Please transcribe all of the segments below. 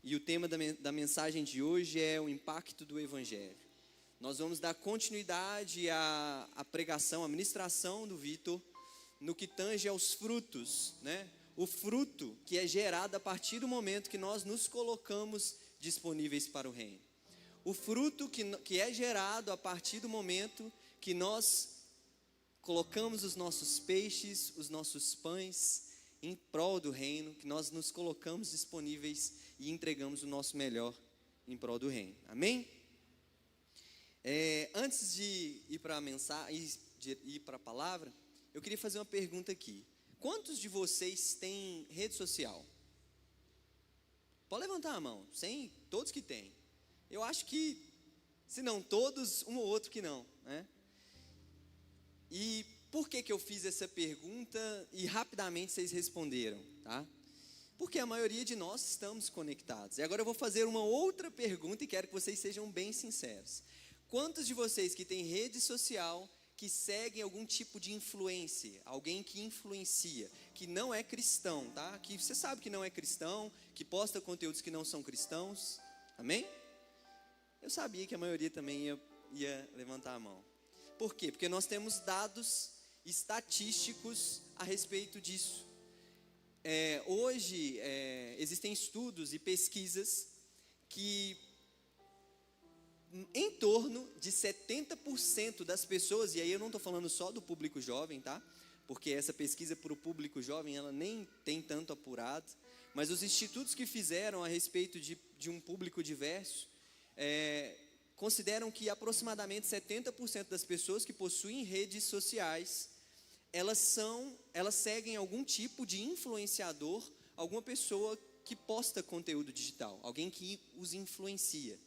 e o tema da mensagem de hoje é o impacto do Evangelho. Nós vamos dar continuidade à pregação, à ministração do Vitor, no que tange aos frutos, né? O fruto que é gerado a partir do momento que nós nos colocamos disponíveis para o reino. O fruto que é gerado a partir do momento que nós colocamos os nossos peixes, os nossos pães em prol do reino, que nós nos colocamos disponíveis e entregamos o nosso melhor em prol do reino. Amém? Antes de ir para a mensagem, de ir para a palavra, eu queria fazer uma pergunta aqui. Quantos de vocês têm rede social? Pode levantar a mão, sem todos que têm. Eu acho que, se não todos, um ou outro que não, né? E por que eu fiz essa pergunta e rapidamente vocês responderam, tá? Porque a maioria de nós estamos conectados. E agora eu vou fazer uma outra pergunta e quero que vocês sejam bem sinceros. Quantos de vocês que têm rede social, que seguem algum tipo de influência, alguém que influencia, que não é cristão, tá? Que você sabe que não é cristão, que posta conteúdos que não são cristãos, amém? Eu sabia que a maioria também ia levantar a mão. Por quê? Porque nós temos dados estatísticos a respeito disso. Hoje, existem estudos e pesquisas que em torno de 70% das pessoas, e aí eu não estou falando só do público jovem, tá? Porque essa pesquisa para o público jovem, ela nem tem tanto apurado, mas os institutos que fizeram a respeito de um público diverso, consideram que aproximadamente 70% das pessoas que possuem redes sociais, elas seguem algum tipo de influenciador, alguma pessoa que posta conteúdo digital, alguém que os influencia.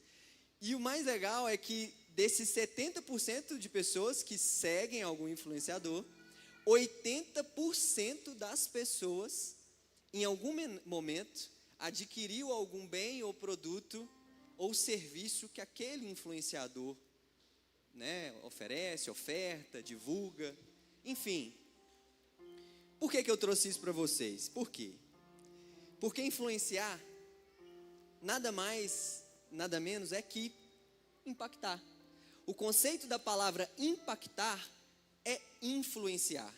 E o mais legal é que desses 70% de pessoas que seguem algum influenciador, 80% das pessoas, em algum momento, adquiriu algum bem ou produto ou serviço que aquele influenciador, né, oferece, oferta, divulga, enfim. Por que eu trouxe isso para vocês? Por quê? Porque influenciar nada mais, nada menos é que impactar. O conceito da palavra impactar é influenciar.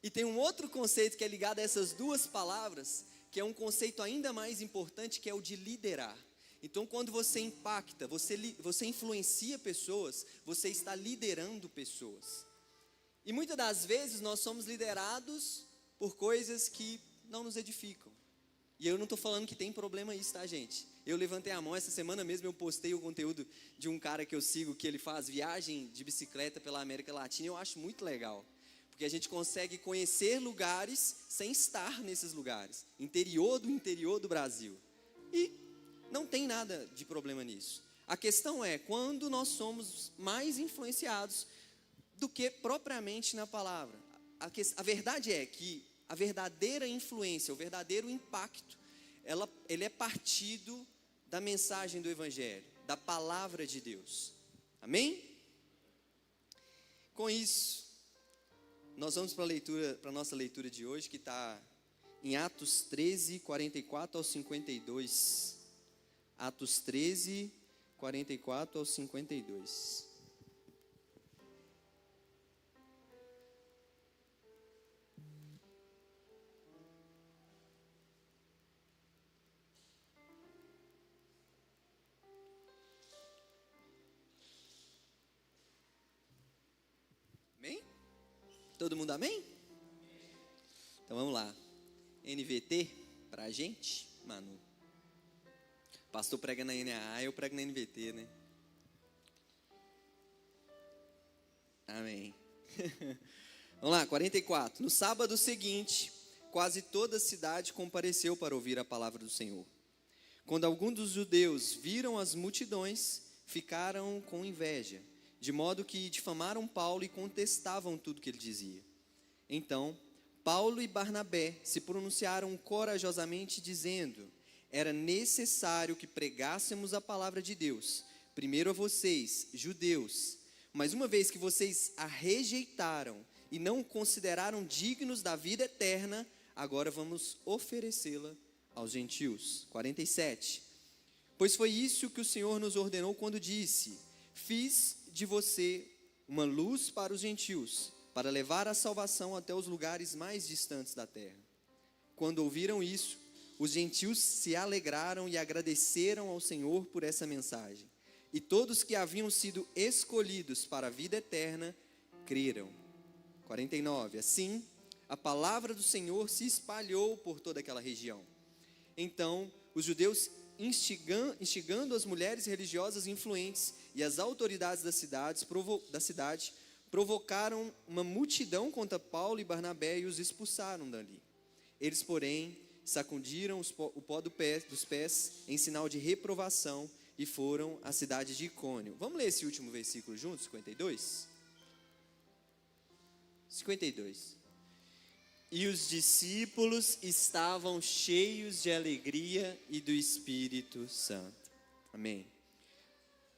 E tem um outro conceito que é ligado a essas duas palavras, que é um conceito ainda mais importante, que é o de liderar. Então, quando você impacta, você influencia pessoas, você está liderando pessoas. E muitas das vezes nós somos liderados por coisas que não nos edificam. E eu não estou falando que tem problema isso, tá, gente? Eu levantei a mão, essa semana mesmo eu postei o conteúdo de um cara que eu sigo, que ele faz viagem de bicicleta pela América Latina, e eu acho muito legal. Porque a gente consegue conhecer lugares sem estar nesses lugares. Interior do Brasil. E não tem nada de problema nisso. A questão é quando nós somos mais influenciados do que propriamente na palavra. A verdade é que a verdadeira influência, o verdadeiro impacto, ele é partido da mensagem do Evangelho, da palavra de Deus. Amém? Com isso, nós vamos para a nossa leitura de hoje, que está em Atos 13, 44 ao 52. Atos 13, 44 ao 52. Amém? Todo mundo amém? Então vamos lá. NVT para a gente, Manu. Pastor prega na NAA, eu prego na NVT, né? Amém. Vamos lá, 44. No sábado seguinte, quase toda a cidade compareceu para ouvir a palavra do Senhor. Quando alguns dos judeus viram as multidões, ficaram com inveja, de modo que difamaram Paulo e contestavam tudo que ele dizia. Então, Paulo e Barnabé se pronunciaram corajosamente, dizendo: era necessário que pregássemos a palavra de Deus, primeiro a vocês, judeus, mas uma vez que vocês a rejeitaram e não consideraram dignos da vida eterna, agora vamos oferecê-la aos gentios. 47. Pois foi isso que o Senhor nos ordenou quando disse: fiz de você uma luz para os gentios, para levar a salvação até os lugares mais distantes da terra. Quando ouviram isso, os gentios se alegraram e agradeceram ao Senhor por essa mensagem. E todos que haviam sido escolhidos para a vida eterna, creram. 49. Assim, a palavra do Senhor se espalhou por toda aquela região. Então, os judeus, instigando as mulheres religiosas influentes e as autoridades da cidade, provocaram uma multidão contra Paulo e Barnabé e os expulsaram dali. Eles, porém, sacudiram o pó dos pés em sinal de reprovação e foram à cidade de Icônio. Vamos ler esse último versículo juntos, 52? 52. E os discípulos estavam cheios de alegria e do Espírito Santo. Amém.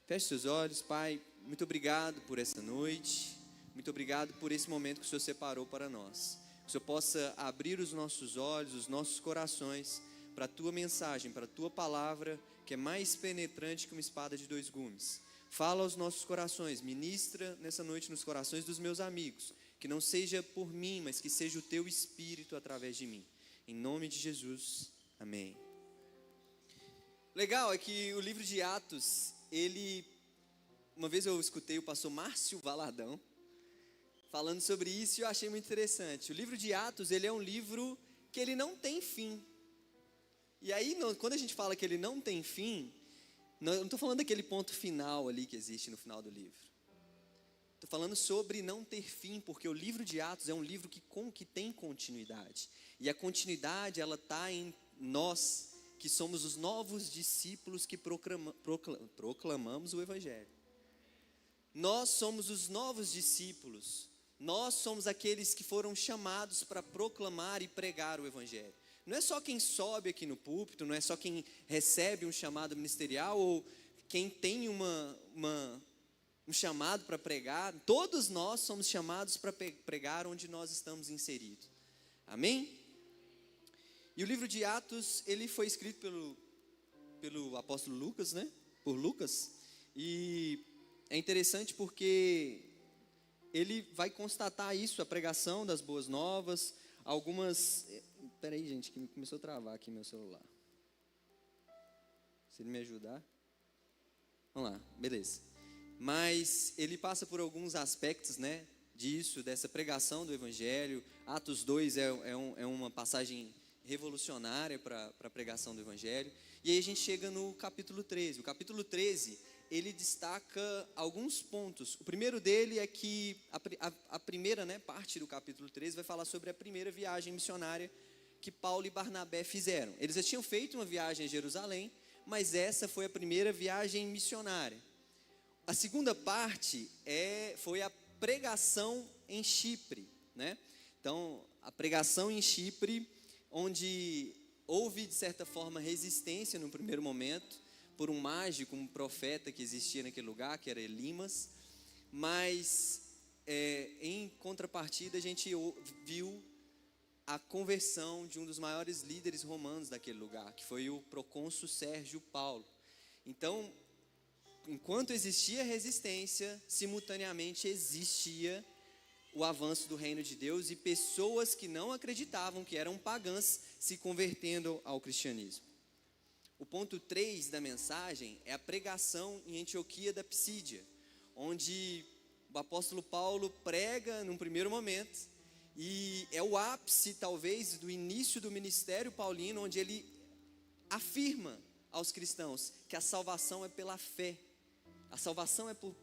Feche seus olhos, Pai. Muito obrigado por essa noite. Muito obrigado por esse momento que o Senhor separou para nós. Que o Senhor possa abrir os nossos olhos, os nossos corações para a Tua mensagem, para a Tua palavra, que é mais penetrante que uma espada de 2 gumes. Fala aos nossos corações, ministra nessa noite nos corações dos meus amigos. Que não seja por mim, mas que seja o Teu Espírito através de mim. Em nome de Jesus, amém. Legal é que o livro de Atos, uma vez eu escutei o pastor Márcio Valadão falando sobre isso e eu achei muito interessante. O livro de Atos, ele é um livro que ele não tem fim. E aí, quando a gente fala que ele não tem fim, não estou falando daquele ponto final ali que existe no final do livro. Estou falando sobre não ter fim, porque o livro de Atos é um livro que tem continuidade. E a continuidade, ela está em nós, que somos os novos discípulos que proclamamos o Evangelho. Nós somos os novos discípulos. Nós somos aqueles que foram chamados para proclamar e pregar o Evangelho. Não é só quem sobe aqui no púlpito, não é só quem recebe um chamado ministerial ou quem tem um chamado para pregar. Todos nós somos chamados para pregar onde nós estamos inseridos. Amém? E o livro de Atos, ele foi escrito pelo apóstolo Lucas, né? Por Lucas. E é interessante porque ele vai constatar isso, a pregação das boas novas, Peraí, gente, que começou a travar aqui meu celular. Se ele me ajudar. Vamos lá, beleza. Mas ele passa por alguns aspectos, né, dessa pregação do Evangelho. Atos 2 é uma passagem revolucionária para a pregação do Evangelho. E aí a gente chega no capítulo 13. O capítulo 13, ele destaca alguns pontos. O primeiro dele é que a primeira, né, parte do capítulo 13 vai falar sobre a primeira viagem missionária que Paulo e Barnabé fizeram. Eles já tinham feito uma viagem a Jerusalém, mas essa foi a primeira viagem missionária. A segunda parte foi a pregação em Chipre, né? Então, a pregação em Chipre, onde houve, de certa forma, resistência no primeiro momento, por um mágico, um profeta que existia naquele lugar, que era Elimas, mas em contrapartida a gente viu a conversão de um dos maiores líderes romanos daquele lugar, que foi o procônsul Sérgio Paulo. Então, enquanto existia resistência, simultaneamente existia o avanço do reino de Deus e pessoas que não acreditavam, que eram pagãs, se convertendo ao cristianismo. O ponto 3 da mensagem é a pregação em Antioquia da Psídia, onde o apóstolo Paulo prega num primeiro momento, e é o ápice, talvez, do início do ministério paulino, onde ele afirma aos cristãos que a salvação é pela fé. A salvação é por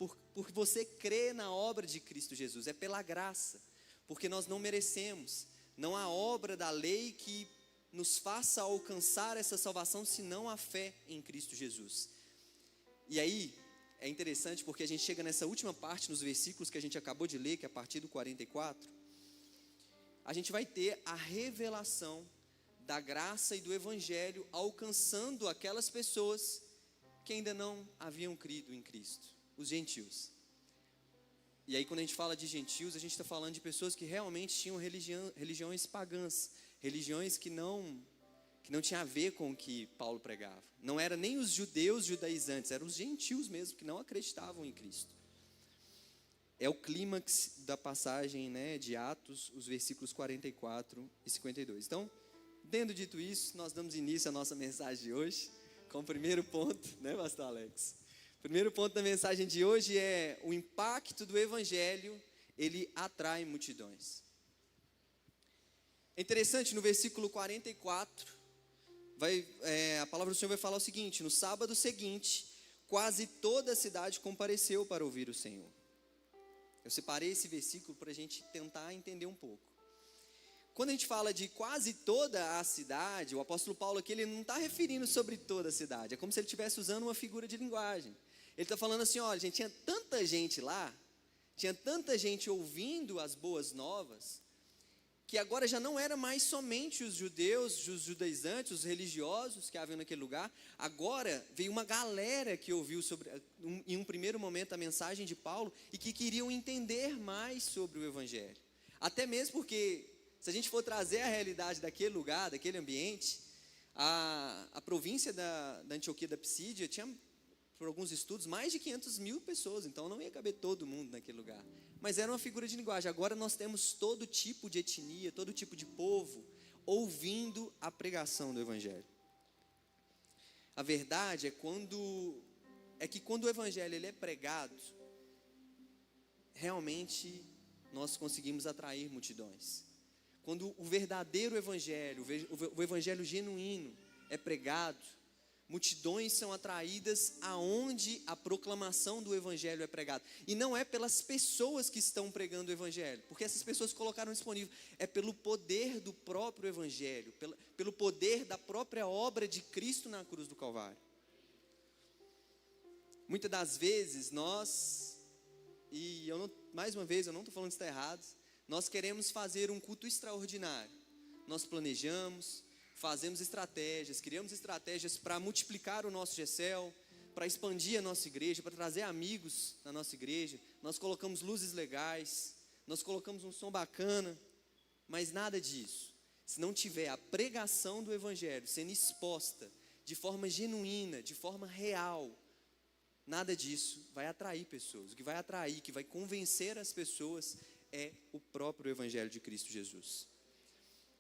você crer na obra de Cristo Jesus, é pela graça, porque nós não merecemos. Não há obra da lei que nos faça alcançar essa salvação, senão a fé em Cristo Jesus. E aí, é interessante porque a gente chega nessa última parte, nos versículos que a gente acabou de ler, que é a partir do 44, a gente vai ter a revelação da graça e do Evangelho alcançando aquelas pessoas que ainda não haviam crido em Cristo, os gentios. E aí, quando a gente fala de gentios, a gente está falando de pessoas que realmente tinham religiões pagãs, religiões que não que não tinha a ver com o que Paulo pregava. Não era nem os judeus judaizantes, eram os gentios mesmo que não acreditavam em Cristo. É o clímax da passagem, né, de Atos, os versículos 44 e 52. Então, tendo dito isso, nós damos início à nossa mensagem de hoje, com o primeiro ponto, né, pastor Alex? O primeiro ponto da mensagem de hoje é o impacto do evangelho, ele atrai multidões. É interessante, no versículo 44, a palavra do Senhor vai falar o seguinte: no sábado seguinte, quase toda a cidade compareceu para ouvir o Senhor. Eu separei esse versículo para a gente tentar entender um pouco. Quando a gente fala de quase toda a cidade, o apóstolo Paulo aqui, ele não está referindo sobre toda a cidade. É como se ele estivesse usando uma figura de linguagem. Ele está falando assim, olha, gente, tinha tanta gente lá, tinha tanta gente ouvindo as boas novas, que agora já não era mais somente os judeus, os judaizantes, os religiosos que haviam naquele lugar. Agora veio uma galera que ouviu em um primeiro momento a mensagem de Paulo e que queriam entender mais sobre o evangelho. Até mesmo porque, se a gente for trazer a realidade daquele lugar, daquele ambiente, a província da Antioquia da Psídia tinha, por alguns estudos, mais de 500 mil pessoas, então não ia caber todo mundo naquele lugar. Mas era uma figura de linguagem. Agora nós temos todo tipo de etnia, todo tipo de povo ouvindo a pregação do evangelho. A verdade é que quando o evangelho ele é pregado, realmente nós conseguimos atrair multidões. Quando o verdadeiro evangelho, o evangelho genuíno é pregado, multidões são atraídas aonde a proclamação do evangelho é pregada. E não é pelas pessoas que estão pregando o evangelho, porque essas pessoas colocaram disponível. É pelo poder do próprio evangelho, pelo poder da própria obra de Cristo na cruz do Calvário. Muitas das vezes nós, mais uma vez, eu não estou falando que está errado, nós queremos fazer um culto extraordinário. Nós planejamos, fazemos estratégias, criamos estratégias para multiplicar o nosso GECEL, para expandir a nossa igreja, para trazer amigos na nossa igreja. Nós colocamos luzes legais, nós colocamos um som bacana, mas nada disso. Se não tiver a pregação do evangelho sendo exposta de forma genuína, de forma real, nada disso vai atrair pessoas. O que vai atrair, que vai convencer as pessoas é o próprio evangelho de Cristo Jesus.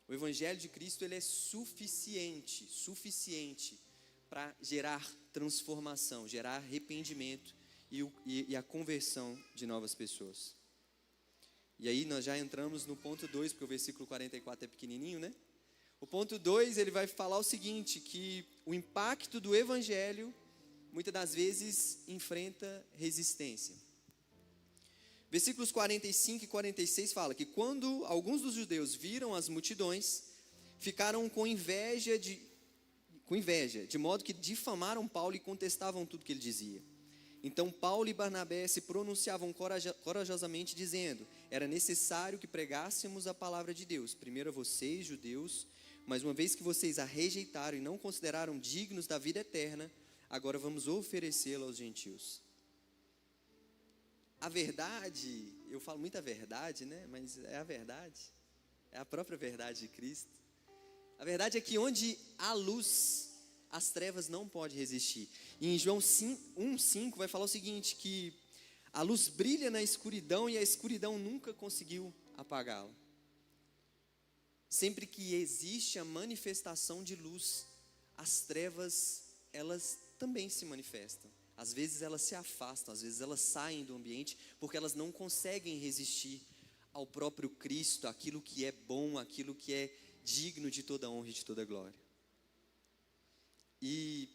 O evangelho de Cristo ele é suficiente para gerar transformação, gerar arrependimento e a conversão de novas pessoas. E aí nós já entramos no ponto 2, porque o versículo 44 é pequenininho, né? O ponto 2, ele vai falar o seguinte, que o impacto do evangelho, muitas das vezes, enfrenta resistência. Versículos 45 e 46 fala que quando alguns dos judeus viram as multidões, ficaram com inveja, de modo que difamaram Paulo e contestavam tudo que ele dizia. Então Paulo e Barnabé se pronunciavam corajosamente, dizendo: era necessário que pregássemos a palavra de Deus, primeiro a vocês, judeus, mas uma vez que vocês a rejeitaram e não consideraram dignos da vida eterna, agora vamos oferecê-la aos gentios. A verdade, eu falo muita verdade, né? Mas é a verdade, é a própria verdade de Cristo. A verdade é que onde há luz, as trevas não podem resistir. E em João 1,5 vai falar o seguinte, que a luz brilha na escuridão e a escuridão nunca conseguiu apagá-la. Sempre que existe a manifestação de luz, as trevas, elas também se manifestam. Às vezes elas se afastam, às vezes elas saem do ambiente, porque elas não conseguem resistir ao próprio Cristo, aquilo que é bom, aquilo que é digno de toda honra e de toda glória. E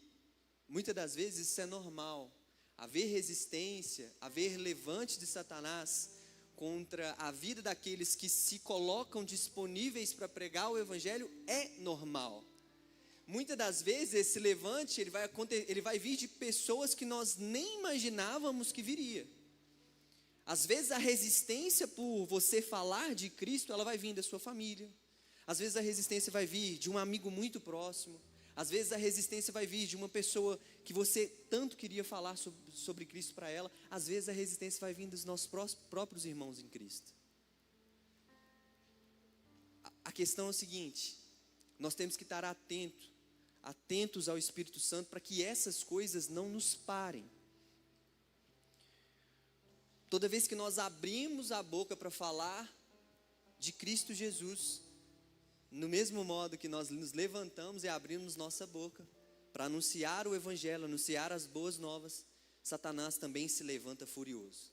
muitas das vezes isso é normal. Haver resistência, haver levante de Satanás contra a vida daqueles que se colocam disponíveis para pregar o evangelho é normal. Muitas das vezes esse levante ele vai vir de pessoas que nós nem imaginávamos que viria. Às vezes a resistência por você falar de Cristo, ela vai vir da sua família. Às vezes a resistência vai vir de um amigo muito próximo. Às vezes a resistência vai vir de uma pessoa que você tanto queria falar sobre Cristo para ela. Às vezes a resistência vai vir dos nossos próprios irmãos em Cristo. A questão é o seguinte: Nós temos que estar atentos ao Espírito Santo para que essas coisas não nos parem. Toda vez que nós abrimos a boca para falar de Cristo Jesus, no mesmo modo que nós nos levantamos e abrimos nossa boca para anunciar o Evangelho, anunciar as boas novas, Satanás também se levanta furioso.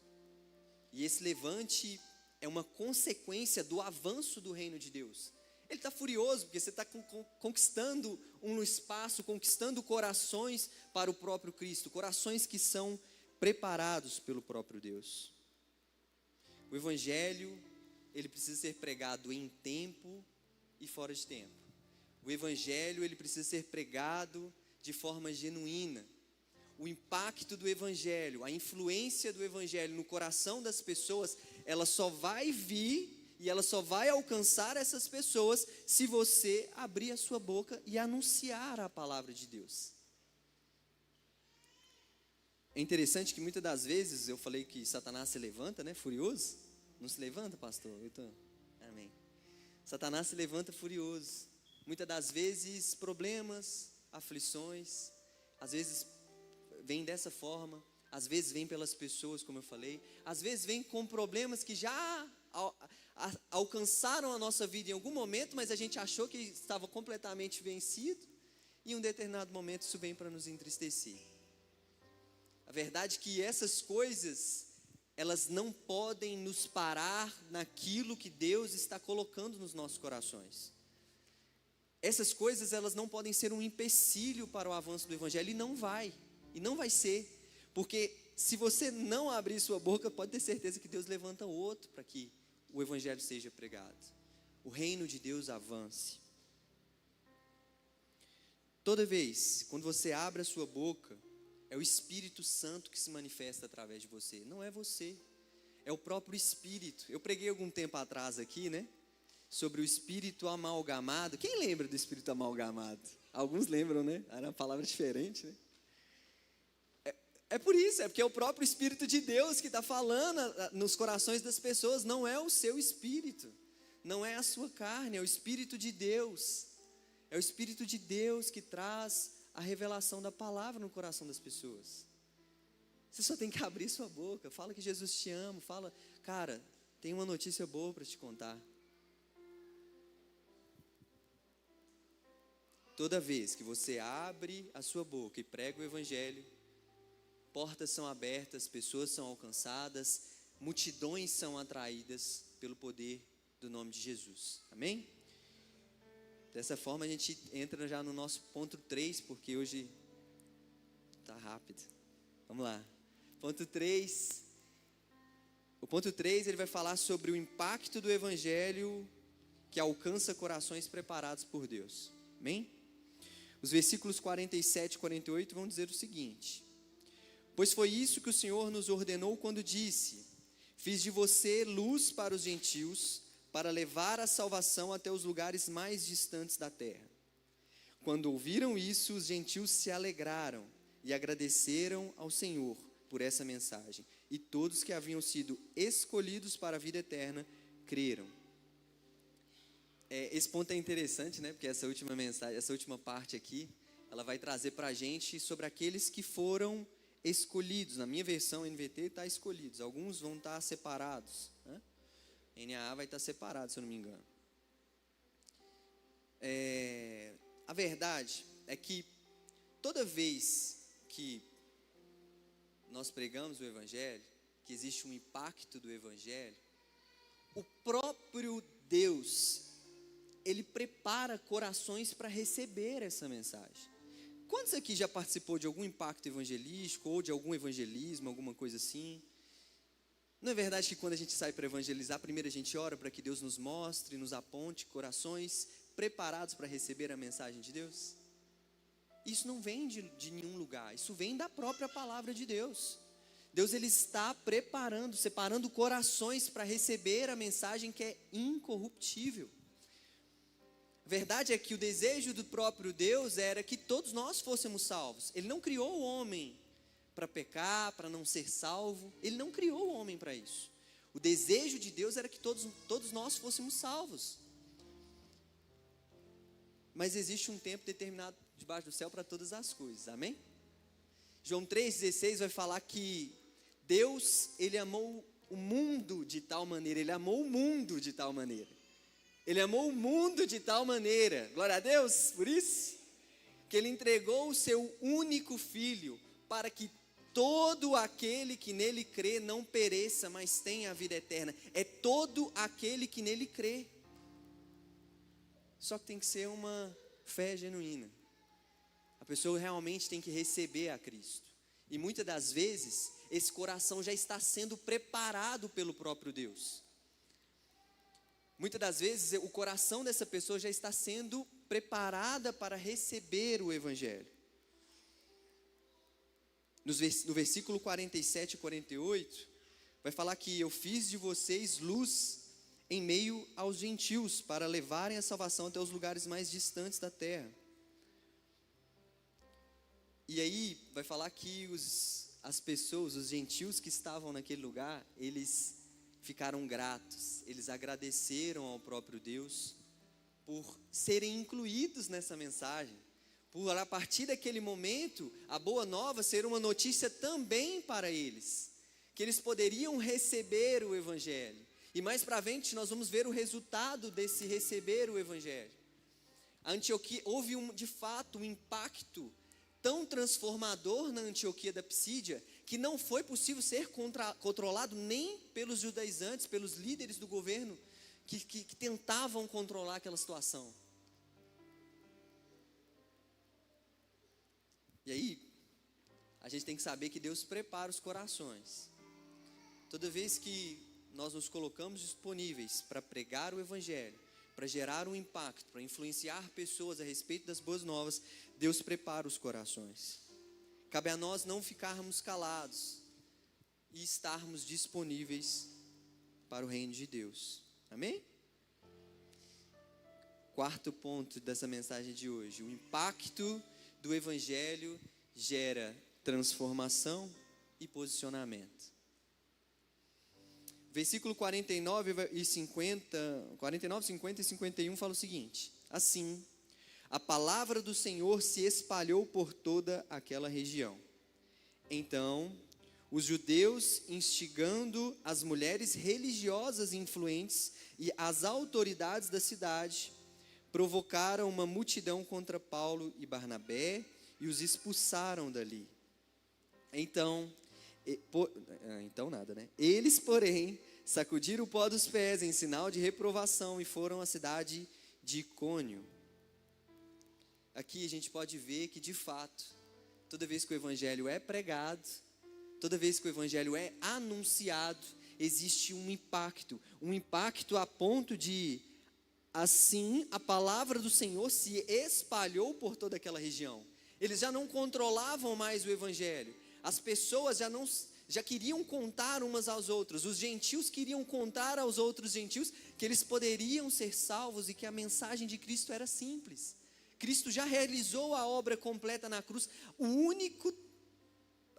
E esse levante é uma consequência do avanço do reino de Deus. Ele está furioso porque você está conquistando um espaço, conquistando corações para o próprio Cristo, corações que são preparados pelo próprio Deus. O Evangelho, ele precisa ser pregado em tempo e fora de tempo. O Evangelho, ele precisa ser pregado de forma genuína. O impacto do Evangelho, a influência do Evangelho no coração das pessoas, ela só vai vir e ela só vai alcançar essas pessoas se você abrir a sua boca e anunciar a palavra de Deus. É interessante que muitas das vezes, eu falei que Satanás se levanta, né, furioso. Não se levanta, pastor? Amém. Satanás se levanta furioso. Muitas das vezes problemas, aflições, às vezes vem dessa forma, às vezes vem pelas pessoas, como eu falei, às vezes vem com problemas que já alcançaram a nossa vida em algum momento, mas a gente achou que estava completamente vencido, e em um determinado momento isso vem para nos entristecer. A verdade é que essas coisas, elas não podem nos parar naquilo que Deus está colocando nos nossos corações. Essas coisas, elas não podem ser um empecilho para o avanço do Evangelho, e não vai ser, porque se você não abrir sua boca, pode ter certeza que Deus levanta outro para que o Evangelho seja pregado, o reino de Deus avance. Toda vez, quando você abre a sua boca, é o Espírito Santo que se manifesta através de você, não é você, é o próprio Espírito. Eu preguei algum tempo atrás aqui, né, sobre o Espírito amalgamado. Quem lembra do Espírito amalgamado? Alguns lembram, né? Era uma palavra diferente, né? É por isso, é porque é o próprio Espírito de Deus que está falando nos corações das pessoas, não é o seu espírito, não é a sua carne, é o Espírito de Deus. É o Espírito de Deus que traz a revelação da palavra no coração das pessoas. Você só tem que abrir sua boca, fala que Jesus te ama, fala, cara, tem uma notícia boa para te contar. Toda vez que você abre a sua boca e prega o Evangelho, portas são abertas, pessoas são alcançadas, multidões são atraídas pelo poder do nome de Jesus. Amém? Dessa forma a gente entra já no nosso ponto 3, porque hoje está rápido. Vamos lá. Ponto 3. O ponto 3, ele vai falar sobre o impacto do Evangelho que alcança corações preparados por Deus. Amém? Os versículos 47 e 48 vão dizer o seguinte: pois foi isso que o Senhor nos ordenou quando disse: fiz de você luz para os gentios, para levar a salvação até os lugares mais distantes da terra. Quando ouviram isso, os gentios se alegraram e agradeceram ao Senhor por essa mensagem. E todos que haviam sido escolhidos para a vida eterna, creram. Esse ponto é interessante, né? Porque essa última mensagem, essa última parte aqui, ela vai trazer para a gente sobre aqueles que foram escolhidos. Na minha versão NVT está escolhidos, alguns vão estar separados, né? NAA vai estar separado, se eu não me engano. A verdade é que toda vez que nós pregamos o Evangelho, que existe um impacto do Evangelho, o próprio Deus, Ele prepara corações para receber essa mensagem. Quantos aqui já participou de algum impacto evangelístico, ou de algum evangelismo, alguma coisa assim? Não é verdade que quando a gente sai para evangelizar, primeiro a gente ora para que Deus nos mostre, nos aponte corações preparados para receber a mensagem de Deus? Isso não vem de nenhum lugar, isso vem da própria palavra de Deus. Deus, Ele está preparando, separando corações para receber a mensagem que é incorruptível. A verdade é que o desejo do próprio Deus era que todos nós fôssemos salvos. Ele não criou o homem para pecar, para não ser salvo. Ele não criou o homem para isso. O desejo de Deus era que todos nós fôssemos salvos. mas existe um tempo determinado debaixo do céu para todas as coisas, amém? João 3,16 vai falar que Deus, Ele amou o mundo de tal maneira, Ele amou o mundo de tal maneira, Ele amou o mundo de tal maneira, glória a Deus por isso, que Ele entregou o seu único Filho, para que todo aquele que nele crê não pereça, mas tenha a vida eterna. É todo aquele que nele crê. Só que tem que ser uma fé genuína. A pessoa realmente tem que receber a Cristo. E muitas das vezes, esse coração já está sendo preparado pelo próprio Deus. Muitas das vezes, o coração dessa pessoa já está sendo preparada para receber o Evangelho. No versículo 47 e 48, vai falar que eu fiz de vocês luz em meio aos gentios, para levarem a salvação até os lugares mais distantes da terra. E aí, vai falar que as pessoas, os gentios que estavam naquele lugar, eles ficaram gratos, eles agradeceram ao próprio Deus, por serem incluídos nessa mensagem. Por a partir daquele momento, a boa nova ser uma notícia também para eles, que eles poderiam receber o Evangelho. E mais para frente nós vamos ver o resultado desse receber o Evangelho. A Antioquia, houve de fato um impacto tão transformador na Antioquia da Psídia, que não foi possível ser controlado nem pelos judaizantes, pelos líderes do governo, que tentavam controlar aquela situação. E aí, a gente tem que saber que Deus prepara os corações. Toda vez que nós nos colocamos disponíveis para pregar o Evangelho, para gerar um impacto, para influenciar pessoas a respeito das boas novas, Deus prepara os corações. Cabe a nós não ficarmos calados e estarmos disponíveis para o reino de Deus. Amém? Quarto ponto dessa mensagem de hoje: o impacto do Evangelho gera transformação e posicionamento. Versículo 49, 50 e 51 fala o seguinte: assim, a palavra do Senhor se espalhou por toda aquela região. Então, os judeus, instigando as mulheres religiosas influentes e as autoridades da cidade, provocaram uma multidão contra Paulo e Barnabé e os expulsaram dali. Eles, porém, sacudiram o pó dos pés em sinal de reprovação e foram à cidade de Icônio. Aqui a gente pode ver que, de fato, toda vez que o Evangelho é pregado, toda vez que o Evangelho é anunciado, existe um impacto a ponto de, assim, a palavra do Senhor se espalhou por toda aquela região. Eles já não controlavam mais o Evangelho. As pessoas já queriam contar umas aos outros. Os gentios queriam contar aos outros gentios que eles poderiam ser salvos e que a mensagem de Cristo era simples. Cristo já realizou a obra completa na cruz.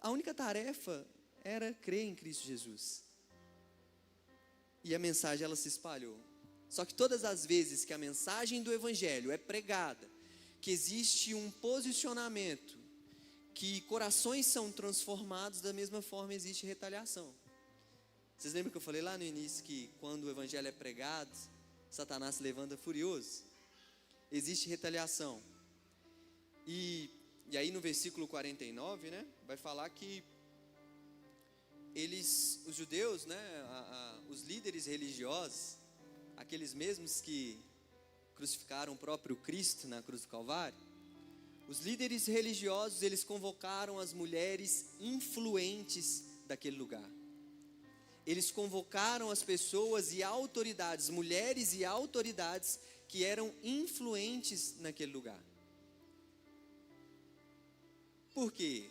A única tarefa era crer em Cristo Jesus. E a mensagem, ela se espalhou. Só que todas as vezes que a mensagem do Evangelho é pregada, que existe um posicionamento, que corações são transformados, da mesma forma existe retaliação. Vocês lembram que eu falei lá no início que quando o Evangelho é pregado, Satanás se levanta furioso? Existe retaliação. E aí no versículo 49, né, vai falar que os judeus, né, os líderes religiosos, aqueles mesmos que crucificaram o próprio Cristo na cruz do Calvário, os líderes religiosos, eles convocaram as mulheres influentes daquele lugar. Eles convocaram as pessoas e autoridades, mulheres e autoridades que eram influentes naquele lugar. Por quê?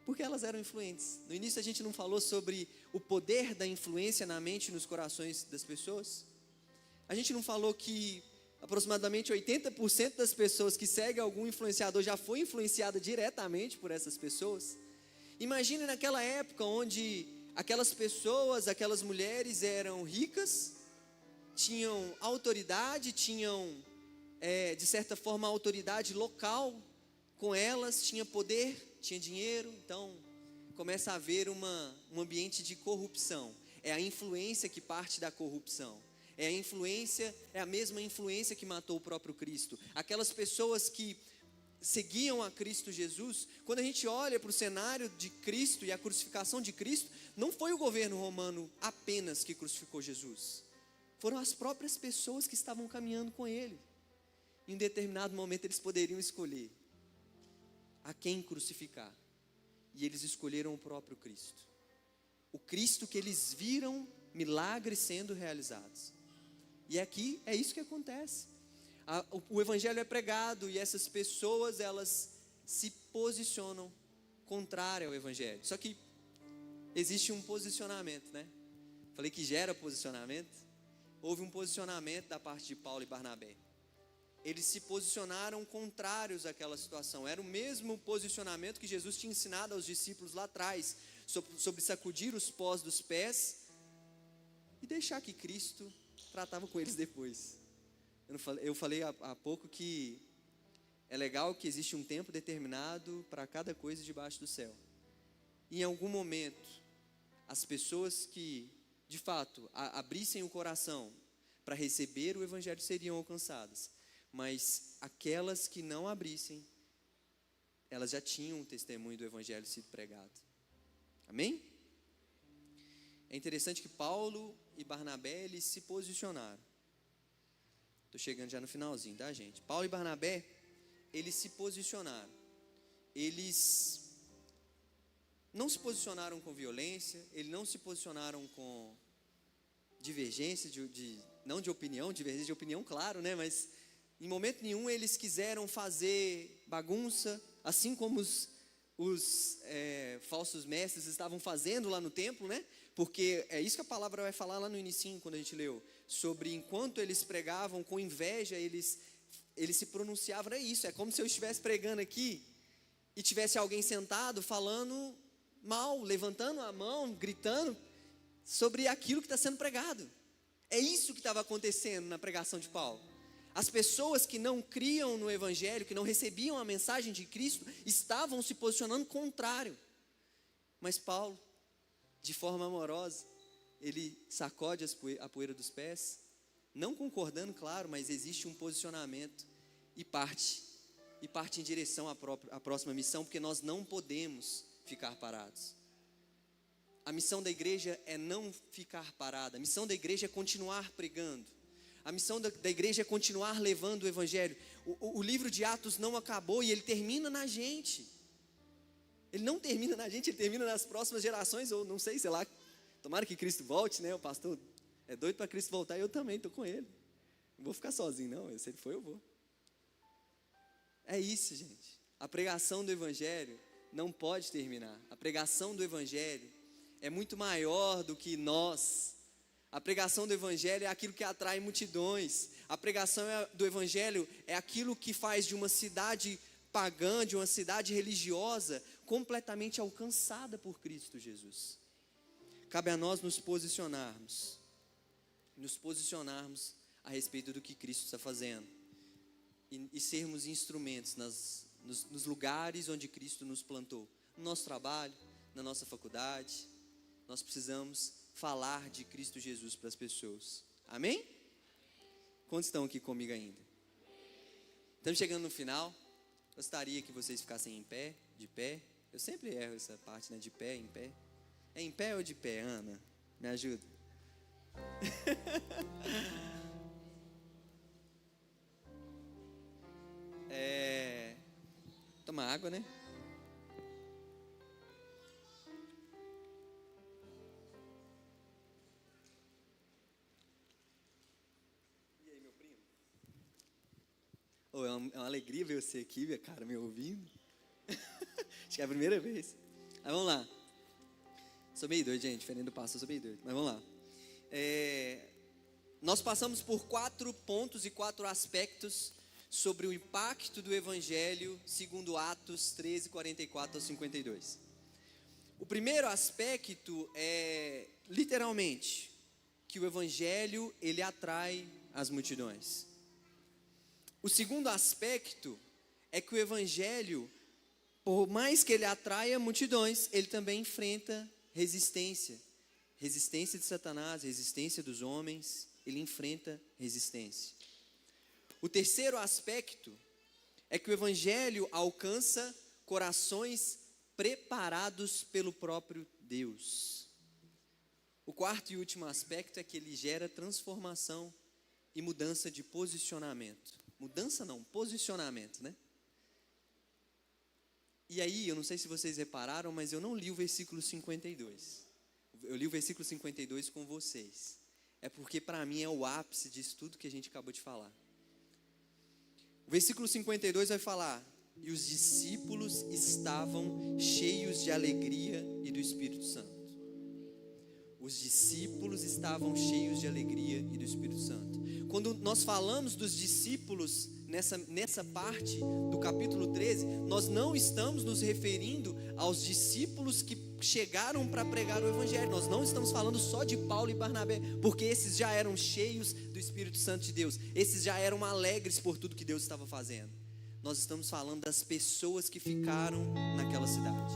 Porque elas eram influentes. No início a gente não falou sobre o poder da influência na mente e nos corações das pessoas? A gente não falou que aproximadamente 80% das pessoas que seguem algum influenciador já foi influenciada diretamente por essas pessoas? Imagine naquela época onde aquelas pessoas, aquelas mulheres eram ricas, tinham autoridade, tinham de certa forma, a autoridade local com elas, tinha poder, tinha dinheiro, então começa a haver um ambiente de corrupção. É a influência que parte da corrupção. É a mesma influência que matou o próprio Cristo. Aquelas pessoas que seguiam a Cristo Jesus, quando a gente olha para o cenário de Cristo e a crucificação de Cristo, não foi o governo romano apenas que crucificou Jesus. Foram as próprias pessoas que estavam caminhando com ele. Em um determinado momento eles poderiam escolher a quem crucificar. E eles escolheram o próprio Cristo. O Cristo que eles viram milagres sendo realizados. E aqui é isso que acontece. O evangelho é pregado e essas pessoas, elas se posicionam contrário ao evangelho. Só que existe um posicionamento, né? Falei que gera posicionamento. Houve um posicionamento da parte de Paulo e Barnabé. Eles se posicionaram contrários àquela situação. Era o mesmo posicionamento que Jesus tinha ensinado aos discípulos lá atrás, sobre sacudir os pós dos pés e deixar que Cristo tratava com eles depois. Eu falei há pouco que é legal que existe um tempo determinado para cada coisa debaixo do céu. E em algum momento, as pessoas que, de fato, abrissem o coração para receber o evangelho seriam alcançadas. Mas aquelas que não abrissem, elas já tinham o testemunho do evangelho sido pregado. Amém? É interessante que Paulo e Barnabé, eles se posicionaram. Estou chegando já no finalzinho, tá, gente? Paulo e Barnabé, eles se posicionaram. Eles não se posicionaram com violência, eles não se posicionaram com divergência, não de opinião, divergência de opinião, claro, né? Mas em momento nenhum eles quiseram fazer bagunça, assim como os falsos mestres estavam fazendo lá no templo, né? Porque é isso que a palavra vai falar lá no inicinho, quando a gente leu, sobre enquanto eles pregavam com inveja, eles se pronunciavam, é isso, é como se eu estivesse pregando aqui, e tivesse alguém sentado falando mal, levantando a mão, gritando, sobre aquilo que está sendo pregado. É isso que estava acontecendo na pregação de Paulo. As pessoas que não criam no evangelho, que não recebiam a mensagem de Cristo, estavam se posicionando contrário. Mas Paulo, de forma amorosa, ele sacode a poeira dos pés, não concordando, claro, mas existe um posicionamento e parte em direção à próxima missão, porque nós não podemos ficar parados. A missão da igreja é não ficar parada, a missão da igreja é continuar pregando, a missão da igreja é continuar levando o evangelho. O livro de Atos não acabou e ele termina na gente. Ele não termina na gente, ele termina nas próximas gerações, ou não sei lá, tomara que Cristo volte, né? O pastor é doido para Cristo voltar, eu também estou com ele. Não vou ficar sozinho não, se ele for eu vou. É isso, gente. A pregação do evangelho não pode terminar. A pregação do evangelho é muito maior do que nós. A pregação do evangelho é aquilo que atrai multidões. A pregação do evangelho é aquilo que faz de uma cidade pagã, de uma cidade religiosa, completamente alcançada por Cristo Jesus. Cabe a nós nos posicionarmos a respeito do que Cristo está fazendo e sermos instrumentos nos lugares onde Cristo nos plantou. No nosso trabalho, na nossa faculdade, nós precisamos falar de Cristo Jesus para as pessoas. Amém? Quantos estão aqui comigo ainda? Estamos chegando no final. Gostaria que vocês ficassem de pé. Eu sempre erro essa parte, né? De pé, em pé. É em pé ou de pé, Ana? Me ajuda. Toma água, né? E aí, meu primo? É uma alegria ver você aqui, cara, me ouvindo. Acho que é a primeira vez. Mas vamos lá. Sou meio doido, gente. Diferente do pastor, sou meio doido. Mas vamos lá. Nós passamos por 4 pontos e 4 aspectos sobre o impacto do evangelho segundo Atos 13, 44 ao 52. O primeiro aspecto é, literalmente, que o evangelho, ele atrai as multidões. O segundo aspecto é que o evangelho, por mais que ele atraia multidões, ele também enfrenta resistência. Resistência de Satanás, resistência dos homens, ele enfrenta resistência. O terceiro aspecto é que o evangelho alcança corações preparados pelo próprio Deus. O quarto e último aspecto é que ele gera transformação e mudança de posicionamento. Mudança não, posicionamento, né? E aí, eu não sei se vocês repararam, mas eu não li o versículo 52. Eu li o versículo 52 com vocês. É porque para mim é o ápice disso tudo que a gente acabou de falar. O versículo 52 vai falar: e os discípulos estavam cheios de alegria e do Espírito Santo. Os discípulos estavam cheios de alegria e do Espírito Santo. Quando nós falamos dos discípulos nessa parte do capítulo 13, nós não estamos nos referindo aos discípulos que chegaram para pregar o evangelho. Nós não estamos falando só de Paulo e Barnabé, porque esses já eram cheios do Espírito Santo de Deus. Esses já eram alegres por tudo que Deus estava fazendo. Nós estamos falando das pessoas que ficaram naquela cidade.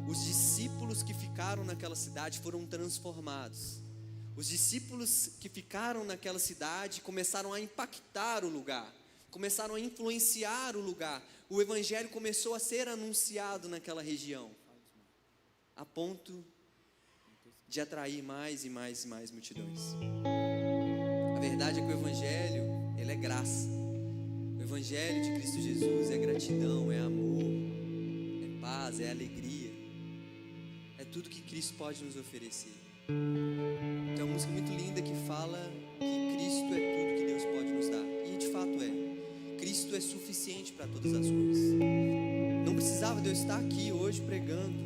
Os discípulos que ficaram naquela cidade foram transformados. Os discípulos que ficaram naquela cidade começaram a impactar o lugar, começaram a influenciar o lugar. O evangelho começou a ser anunciado naquela região, a ponto de atrair mais e mais e mais multidões. A verdade é que o evangelho, ele é graça. O evangelho de Cristo Jesus é gratidão, é amor, é paz, é alegria. É tudo que Cristo pode nos oferecer. Tem uma música muito linda que fala que Cristo é tudo que Deus pode nos dar. E de fato é. Cristo é suficiente para todas as coisas. Não precisava de eu estar aqui hoje pregando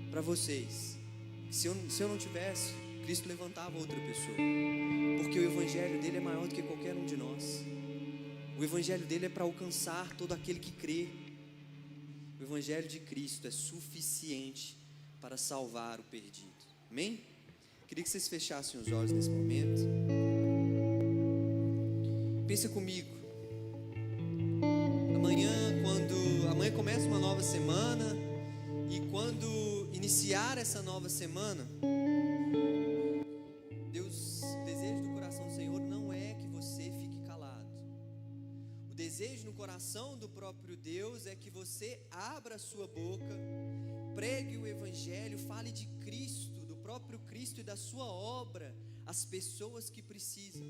para vocês. Se eu não tivesse, Cristo levantava outra pessoa. Porque o evangelho dele é maior do que qualquer um de nós. O evangelho dele é para alcançar todo aquele que crê. O evangelho de Cristo é suficiente para salvar o perdido. Amém? Queria que vocês fechassem os olhos nesse momento. Pensa comigo. Amanhã começa uma nova semana. E quando iniciar essa nova semana, o desejo do coração do Senhor não é que você fique calado. O desejo no coração do próprio Deus é que você abra a sua boca, pregue o evangelho, fale de Cristo, do próprio Cristo e da sua obra às pessoas que precisam.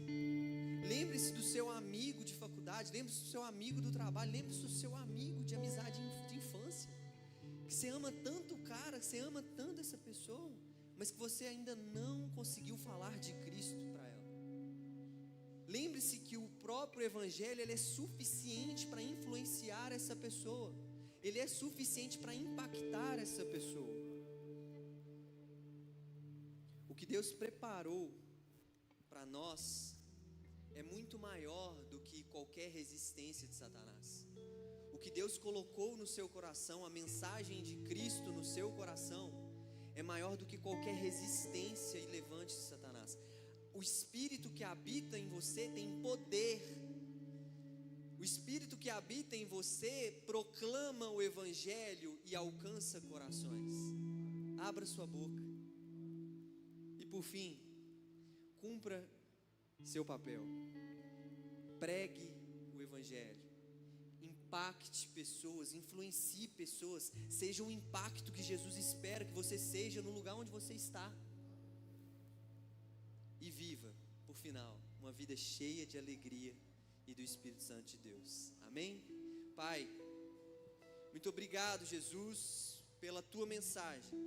Lembre-se do seu amigo de faculdade, lembre-se do seu amigo do trabalho, lembre-se do seu amigo de amizade de infância, que você ama tanto o cara, que você ama tanto essa pessoa, mas que você ainda não conseguiu falar de Cristo para ela. Lembre-se que o próprio evangelho, ele é suficiente para influenciar essa pessoa. Ele é suficiente para impactar essa pessoa. O que Deus preparou para nós é muito maior do que qualquer resistência de Satanás. O que Deus colocou no seu coração, a mensagem de Cristo no seu coração, é maior do que qualquer resistência e levante de Satanás. O Espírito que habita em você tem poder. O Espírito que habita em você proclama o evangelho e alcança corações. Abra sua boca. E por fim, cumpra seu papel. Pregue o evangelho. Impacte pessoas, influencie pessoas. Seja um impacto que Jesus espera que você seja no lugar onde você está. E viva, por final, uma vida cheia de alegria e do Espírito Santo de Deus. Amém? Pai, muito obrigado, Jesus, pela tua mensagem.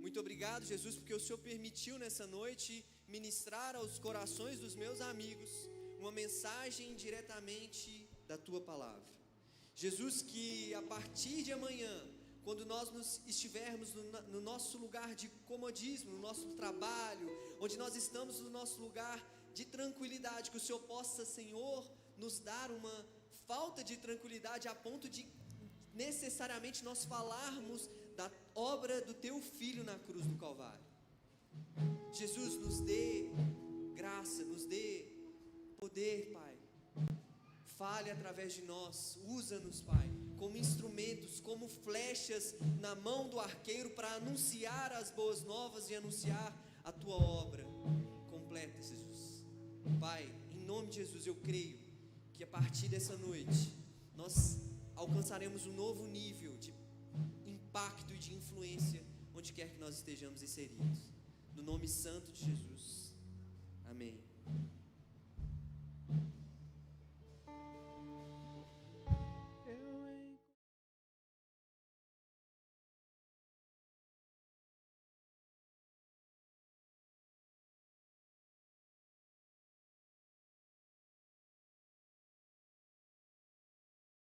Muito obrigado, Jesus, porque o Senhor permitiu nessa noite ministrar aos corações dos meus amigos uma mensagem diretamente da tua palavra. Jesus, que a partir de amanhã, quando nós estivermos no nosso lugar de comodismo, no nosso trabalho, onde nós estamos no nosso lugar de tranquilidade, que o Senhor possa, Senhor, nos dar uma falta de tranquilidade a ponto de necessariamente nós falarmos da obra do teu Filho na cruz do Calvário. Jesus, nos dê graça, nos dê poder, Pai. Fale através de nós, usa-nos, Pai, como instrumentos, como flechas na mão do arqueiro para anunciar as boas novas e anunciar a tua obra completa, Jesus. Pai, em nome de Jesus, eu creio que a partir dessa noite nós alcançaremos um novo nível de impacto e de influência onde quer que nós estejamos inseridos. No nome santo de Jesus.